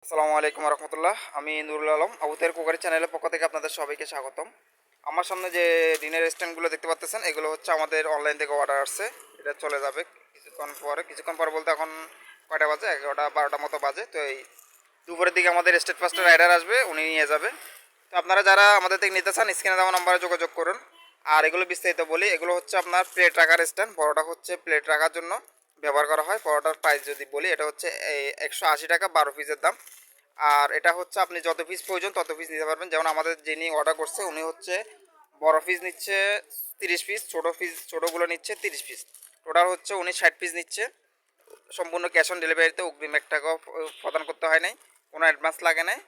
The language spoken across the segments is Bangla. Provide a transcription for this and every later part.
আসসালামু আলাইকুম রহমতুল্লাহ। আমি নুরুল আলম, আবুতের কুকারি চ্যানেলের পক্ষ থেকে আপনাদের সবাইকে স্বাগতম। আমার সামনে যে ডিনের স্ট্যান্ডগুলো দেখতে পাচ্ছেন, এগুলো হচ্ছে আমাদের অনলাইন থেকে অর্ডার আসছে। এটা চলে যাবে কিছুক্ষণ পরে বলতে এখন কয়টা বাজে, 11টা 12টা মতো বাজে। তো এই দুপুরের দিকে আমাদের স্টেট ফার্স্টের রাইডার আসবে, উনি নিয়ে যাবে। তো আপনারা যারা আমাদের থেকে নিতে চান, স্ক্রিনে দেওয়া নাম্বারে যোগাযোগ করুন। আর এগুলো বিস্তারিত বলি, এগুলো হচ্ছে আপনার প্লেট রাখার স্ট্যান্ড। বড়টা হচ্ছে প্লেট রাখার জন্য ব্যবহার করা হয়। বড়টার প্রাইস যদি বলি, এটা হচ্ছে 180 টাকা, 12 পিসের দাম। আর এটা হচ্ছে আপনি যত পিস প্রয়োজন তত পিস নিতে পারবেন। যেমন আমাদের যিনি অর্ডার করছে, উনি হচ্ছে বড় পিস নিচ্ছে 30 পিস, ছোটোগুলো নিচ্ছে 30 পিস। টোটাল হচ্ছে উনি 60 পিস নিচ্ছে। সম্পূর্ণ ক্যাশ অন ডেলিভারিতে, অগ্রিম 1 টাকাও প্রদান করতে হয় নাই, কোনো অ্যাডভান্স লাগে নাই।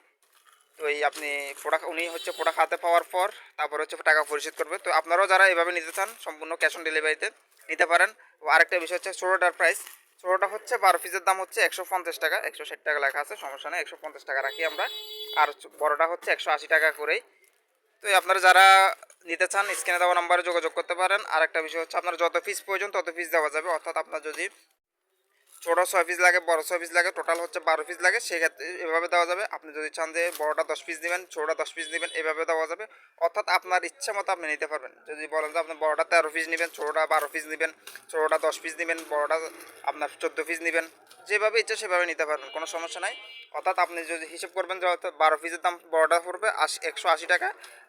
তো এই আপনি প্রোডাক্ট, উনি হচ্ছে প্রোডাক্ট হাতে পাওয়ার পর তারপর হচ্ছে টাকা পরিশোধ করবে। তো আপনারাও যারা এভাবে নিতে চান, সম্পূর্ণ ক্যাশ অন ডেলিভারিতে নিতে পারেন। ও আরেকটা বিষয় হচ্ছে ছোটোটার প্রাইস। ছোটোটা হচ্ছে 12 পিসের দাম হচ্ছে 150 টাকা, 160 টাকা লেখা আছে, সমস্যা নেই, 150 টাকা রাখি আমরা। আর বড়টা হচ্ছে 180 টাকা করেই। তো আপনারা যারা নিতে চান, স্ক্রিনে দেওয়া নাম্বারে যোগাযোগ করতে পারেন। আর একটা বিষয় হচ্ছে, আপনার যত পিস প্রয়োজন তত পিস দেওয়া যাবে। অর্থাৎ আপনার যদি ছোটো 6 পিস লাগে, বড় 6 পিস লাগে, টোটাল হচ্ছে 12 পিস লাগে, সেক্ষেত্রে এভাবে দেওয়া যাবে। আপনি যদি চান যে বড়টা 10 পিস নেবেন, ছোটোটা 10 পিস নেবেন, এভাবে দেওয়া যাবে। অর্থাৎ আপনার ইচ্ছা মতো আপনি নিতে পারবেন। যদি বলেন যে আপনি বড়টা 13 পিস নেবেন, ছোটোটা 12 পিস নেবেন, ছোটোটা 10 পিস নেবেন, বড়টা আপনার 14 পিস নেবেন, যেভাবে ইচ্ছা সেভাবে নিতে পারবেন, কোনো সমস্যা নাই। অর্থাৎ আপনি যদি হিসেব করবেন যে অর্থাৎ 12 পিসের দাম, বড়টা পড়বে 180 টাকা,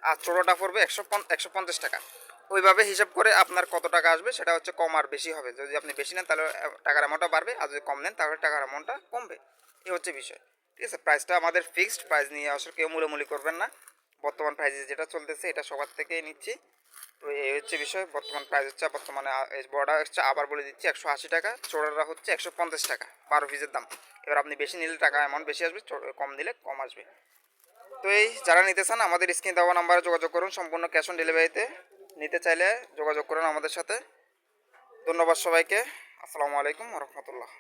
আর ছোটোটা পড়বে 150 টাকা। ওইভাবে হিসাব করে আপনার কত টাকা আসবে সেটা হচ্ছে কম আর বেশি হবে। যদি আপনি বেশি নেন তাহলে টাকার অ্যামাউন্টটা বাড়বে, আর যদি কম নেন তাহলে টাকার অ্যামাউন্টটা কমবে। এই হচ্ছে বিষয়। ঠিক আছে, প্রাইসটা আমাদের ফিক্সড প্রাইস, নিয়ে আসলে কেউ মুলামুলি করবেন না। বর্তমান প্রাইস যেটা চলতেছে এটা সবার থেকেই নিচ্ছি। তো এই হচ্ছে বিষয়। বর্তমান প্রাইস হচ্ছে, বর্তমানে বড়টা হচ্ছে, আবার বলে দিচ্ছি, 180 টাকা। ছোটোটা হচ্ছে 150 টাকা, 12 পিসের দাম। এবার আপনি বেশি নিলে টাকা অ্যামাউন্ট বেশি আসবে, কম নিলে কম আসবে। তো এই যারা নিতে চান, আমাদের স্ক্রিনে দেওয়া নাম্বারে যোগাযোগ করুন। সম্পূর্ণ ক্যাশ অন ডেলিভারিতে নিতে চাইলে যোগাযোগ করুন আমাদের সাথে। ধন্যবাদ সবাইকে। আসসালামু আলাইকুম রহমতুল্লাহ।